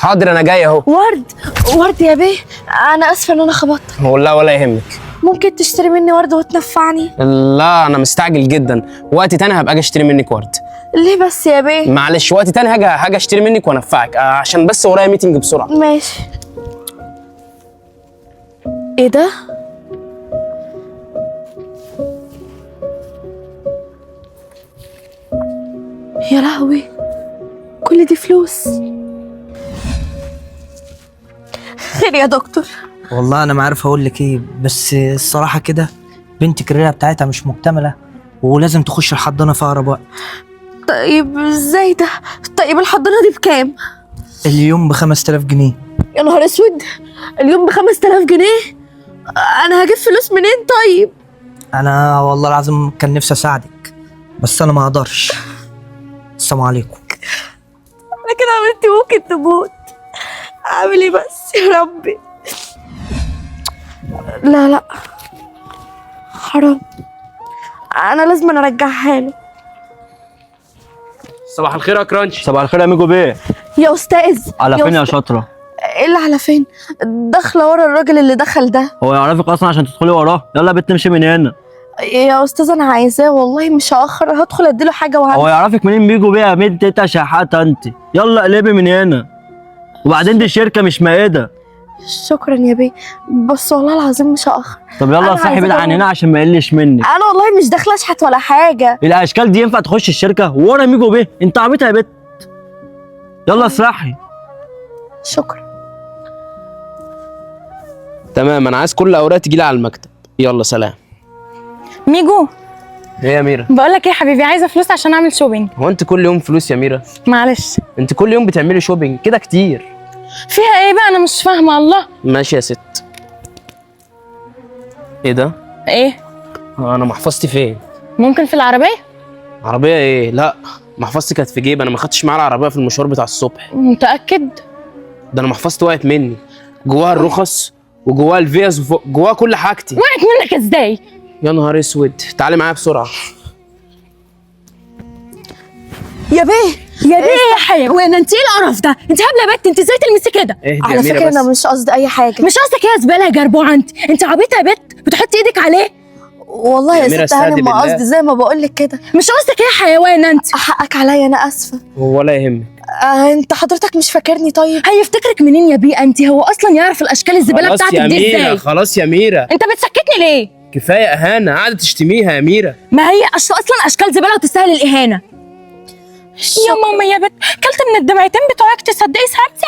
حاضر انا جاي اهو. ورد يا بيه، انا اسفه ان انا خبطتك. والله ولا يهمك. ممكن تشتري مني ورد وتنفعني؟ لا انا مستعجل جدا، وقت تاني هبقى اجي اشتري منك ورد. ليه بس يا بيه؟ معلش وقت تاني هاجي اشتري منك وانفعك، عشان بس ورايا ميتنج بسرعه. ماشي. ايه ده؟ يا لهوي، كل دي فلوس. خير يا دكتور؟ والله انا ما عارف اقول لك ايه، بس الصراحه كده بنتك الرئه بتاعتها مش مكتمله ولازم تخش الحضانه في اقرب وقت. طيب ازاي ده؟ طيب الحضانه دي بكام؟ اليوم ب 5000 جنيه. يا نهار اسود، اليوم ب 5000 جنيه؟ انا هجيب فلوس منين طيب؟ انا والله العظيم كان نفسي اساعدك بس انا ما اقدرش. السلام عليكم. انا كده عملت ممكن تموت. اعمل ايه بس يا ربي؟ لا حرام، انا لازم ارجعها له. صباح الخير يا كرانش. صباح الخير يا ميجو بيه. يا استاذ، على فين يا أستاذ. شاطره؟ ايه اللي على فين؟ داخله ورا الراجل اللي دخل ده. هو يعرفك اصلا عشان تدخلي وراه؟ يلا يا بنت امشي من هنا. يا استاذ انا عايزاه والله، مش هاخر، هدخل اديله حاجه هو وهمشي. يعرفك منين ميجو بيه يا بنت؟ انت شحاته انت. يلا اقلبي من هنا. وبعدين دي شركه مش مائده. شكرا يا بيه، بس والله العظيم مش هاخر. طب يلا أنا صاحي عايزة بعيد عن أقوم. هنا عشان ما يقلش منك. انا والله مش داخله اشحت ولا حاجه. الاشكال دي ينفع تخش الشركه ورا ميجو بيه؟ انت عبيطه يا بنت. يلا اسرحي. شكرا. تمام، انا عايز كل الاوراق تجي لي على المكتب. يلا سلام. ميجو، ايه يا ميرا؟ بقول لك ايه يا حبيبي، عايزه فلوس عشان اعمل شوبينج. هو انت كل يوم فلوس يا ميرا؟ معلش. انت كل يوم بتعملي شوبينج كده كتير. فيها ايه بقى؟ انا مش فاهمه. الله. ماشي يا ست. ايه ده؟ ايه؟ انا محفظتي فين؟ ممكن في العربيه؟ عربيه ايه؟ لا محفظتي كانت في جيب، انا ما خدتش معايا العربيه في المشوار بتاع الصبح. متاكد؟ ده انا محفظتي وقعت مني، جواها الرخص وجواها الفيز وجواها كل حاجتي. وقعت منك ازاي؟ يا نهار اسود، تعالي معايا بسرعه. يا بيه يا بيه يا حيوان، انت ايه القرف ده؟ انت هبله يا بت، انت ازاي تلمسي كده؟ اهدي على يا ميرا فكره بس. انا مش قصدي اي حاجه. مش قصدك ايه يا زباله يا جربوعه؟ انت عبيطه يا بت، بتحطي ايدك عليه. والله يا يا ميرا ست هانم استهدي ما بالله. قصدي زي ما بقول لك كده. مش قصدك ايه يا حيوان انت؟ حقك عليا، انا اسفه. ولا يهمك. انت حضرتك مش فاكرني طيب؟ هيفتكرك منين يا بيه انت؟ هو اصلا يعرف الاشكال الزباله خلاص بتاعتك يا دي ميرا، ازاي؟ خلاص يا ميرا، انت بتسكتني ليه؟ كفايه اهانه، قاعده تشتميها يا ميرا. ما هي اصلا اشكال زباله وتستاهل الاهانه. يا ماما يا بت، كلت من الدمعتين بتوعك، تصدقي سهرتي